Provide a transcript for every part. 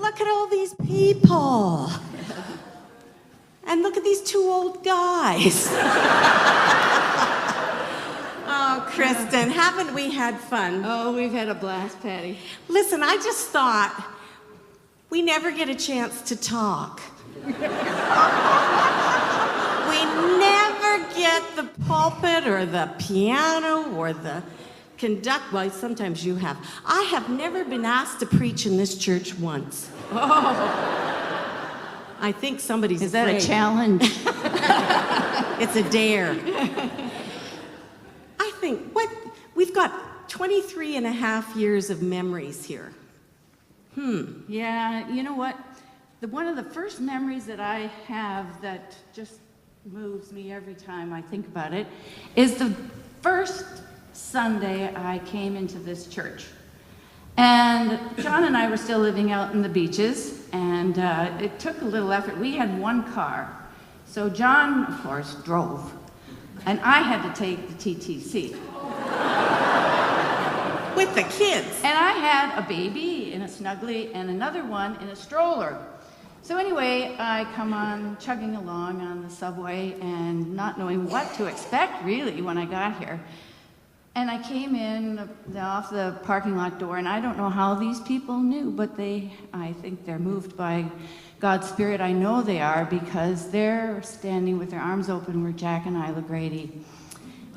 look at all these people. And look at these two old guys. Oh, Kristen, haven't we had fun? Oh, we've had a blast, Patty. Listen, I just thought we never get a chance to talk. We never get the pulpit or the piano or the well, sometimes you have. I have never been asked to preach in this church once. Oh. I think somebody's Is afraid. that a challenge? It's a dare. I think, we've got 23 and a half years of memories here. Yeah, you know what? One of the first memories that I have that just moves me every time I think about it is the first Sunday I came into this church. And John and I were still living out in the beaches, and it took a little effort. We had one car. So John, of course, drove, and I had to take the TTC. With the kids. And I had a baby in a snuggly and another one in a stroller. So anyway, I come on chugging along on the subway and not knowing what to expect, really, when I got here. And I came in off the parking lot door, and I don't know how these people knew, but I think they're moved by God's Spirit. I know they are, because they're standing with their arms open where Jack and Isla Grady.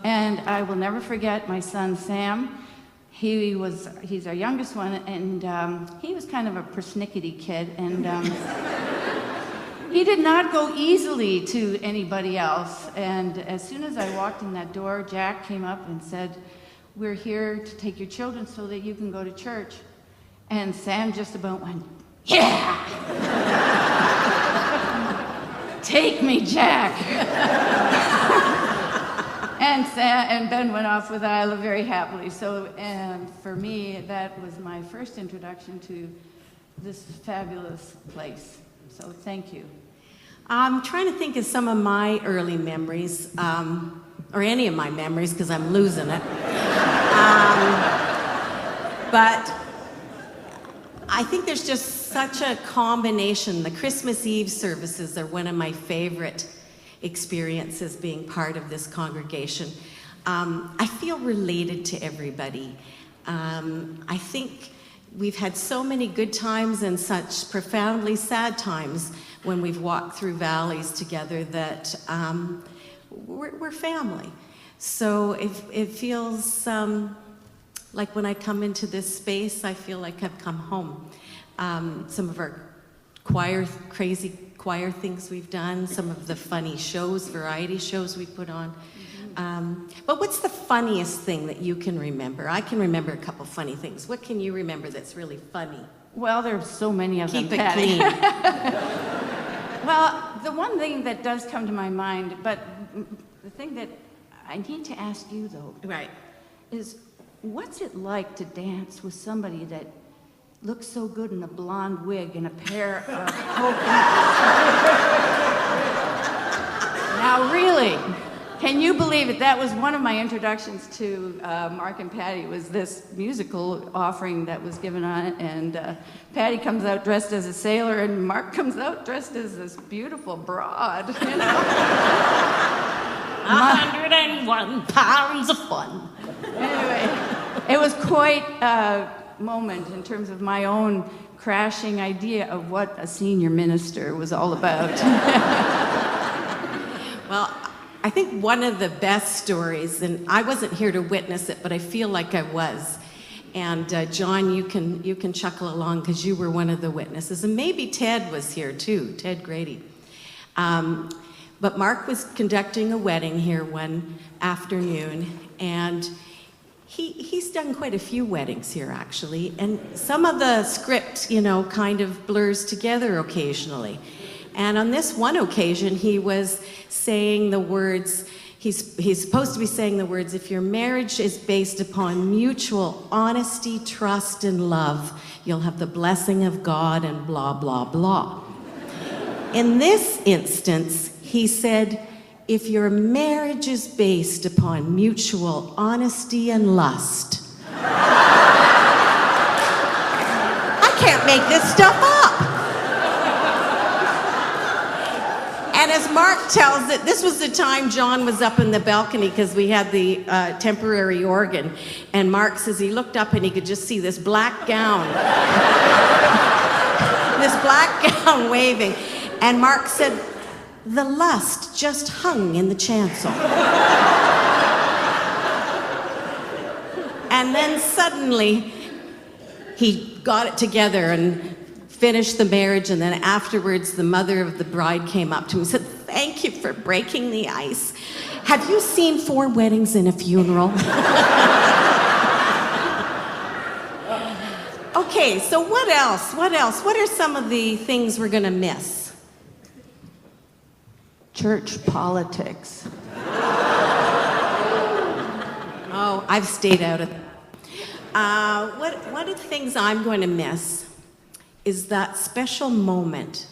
And I will never forget my son, Sam. He's our youngest one, and he was kind of a persnickety kid, and he did not go easily to anybody else. And as soon as I walked in that door, Jack came up and said, "We're here to take your children so that you can go to church." And Sam just about went, "Yeah! Take me, Jack!" And Ben went off with Isla very happily. So for me, that was my first introduction to this fabulous place. So thank you. I'm trying to think of some of my early memories, or any of my memories, because I'm losing it. But I think there's just such a combination. The Christmas Eve services are one of my favorite experiences being part of this congregation. I feel related to everybody. I think we've had so many good times and such profoundly sad times when we've walked through valleys together that we're family. So it feels like when I come into this space, I feel like I've come home. Some of our crazy choir things we've done, some of the funny shows, variety shows we put on. But what's the funniest thing that you can remember? I can remember a couple funny things. What can you remember that's really funny? Well, there's so many of them. Keep it clean. Well, the one thing that does come to my mind, but the thing that I need to ask you, though, Right. is what's it like to dance with somebody that looks so good in a blonde wig and a pair of Now, really, can you believe it? That was one of my introductions to Mark and Patty, was this musical offering that was given on it, and Patty comes out dressed as a sailor, and Mark comes out dressed as this beautiful broad, you know? 101 pounds of fun. Anyway, it was quite a moment in terms of my own crashing idea of what a senior minister was all about. Well, I think one of the best stories, and I wasn't here to witness it, but I feel like I was. And John, you can chuckle along because you were one of the witnesses, and maybe Ted was here too, Ted Grady. But Mark was conducting a wedding here one afternoon, and he's done quite a few weddings here, actually, and some of the script, kind of blurs together occasionally. And on this one occasion, he was saying the words, he's supposed to be saying the words, "If your marriage is based upon mutual honesty, trust, and love, you'll have the blessing of God," and blah, blah, blah. In this instance, he said, "If your marriage is based upon mutual honesty and lust." I can't make this stuff up. And as Mark tells it, this was the time John was up in the balcony because we had the temporary organ. And Mark says he looked up and he could just see this black gown. This black gown waving. And Mark said, the lust just hung in the chancel. And then suddenly, he got it together and finished the marriage, and then afterwards the mother of the bride came up to him and said, thank you for breaking the ice. Have you seen 4 weddings and a funeral? Okay, so what else? What are some of the things we're going to miss? Church politics. Oh, I've stayed out of that. One of the things I'm going to miss is that special moment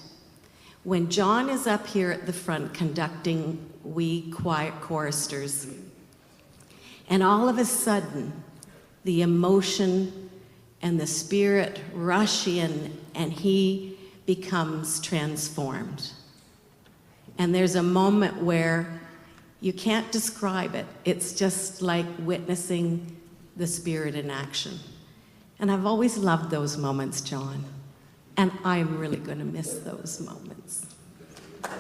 when John is up here at the front conducting We Quiet Choristers, and all of a sudden the emotion and the spirit rush in and he becomes transformed. And there's a moment where you can't describe it. It's just like witnessing the Spirit in action. And I've always loved those moments, John. And I'm really going to miss those moments. Any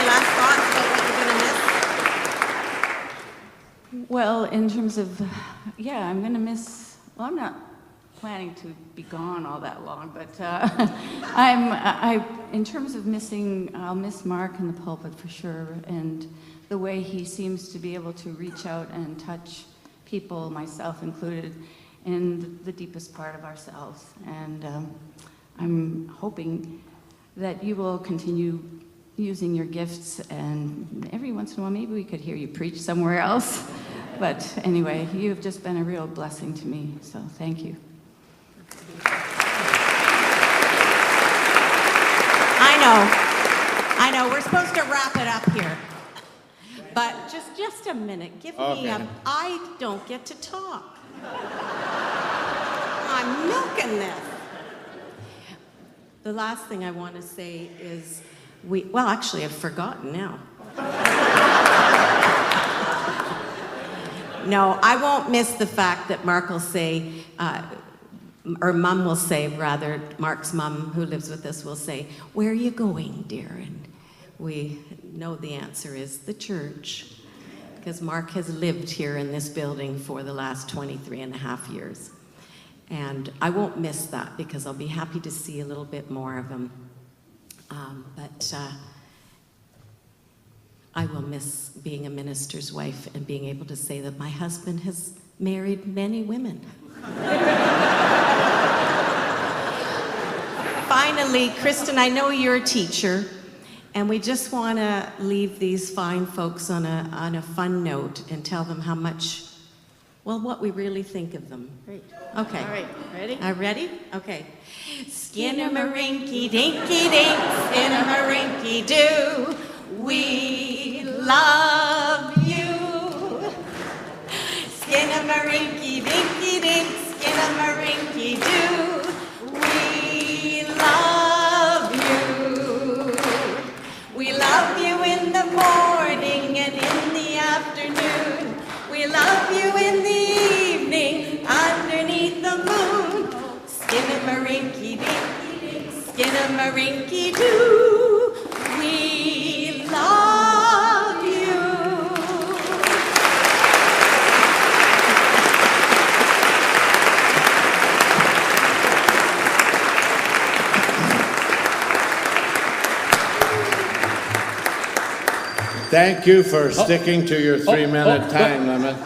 last thoughts about what you're going to miss? Well, in terms of, I'm going to miss, I'm not planning to be gone all that long, but in terms of missing, I'll miss Mark in the pulpit for sure, and the way he seems to be able to reach out and touch people, myself included, in the deepest part of ourselves. And I'm hoping that you will continue using your gifts, and every once in a while maybe we could hear you preach somewhere else. But anyway, you've just been a real blessing to me, so thank you. I know, we're supposed to wrap it up here. But just a minute, give me I don't get to talk. I'm milking this. The last thing I want to say is actually I've forgotten now. No, I won't miss the fact that Mark will say, or Mum will say, rather, Mark's mum, who lives with us, will say, where are you going, dear? And we know the answer is the church, because Mark has lived here in this building for the last 23 and a half years. And I won't miss that, because I'll be happy to see a little bit more of him. But I will miss being a minister's wife and being able to say that my husband has married many women. Finally, Kristen, I know you're a teacher, and we just want to leave these fine folks on a fun note and tell them how much, what we really think of them. Great. Okay. All right, ready? Ready? Okay. Skin-a-ma-rinky-dinky-dink, skin-a-ma-rinky-doo, we love you. Skin-a-ma-rinky-dinky-dink, skin-a-ma-rinky-doo, we love you. We love you in the morning and in the afternoon. We love you in the evening underneath the moon. Skin-a-ma-rinky-dinky-dink, skin-a-ma-rinky-doo, we love you. Thank you for sticking to your 3-minute time limit.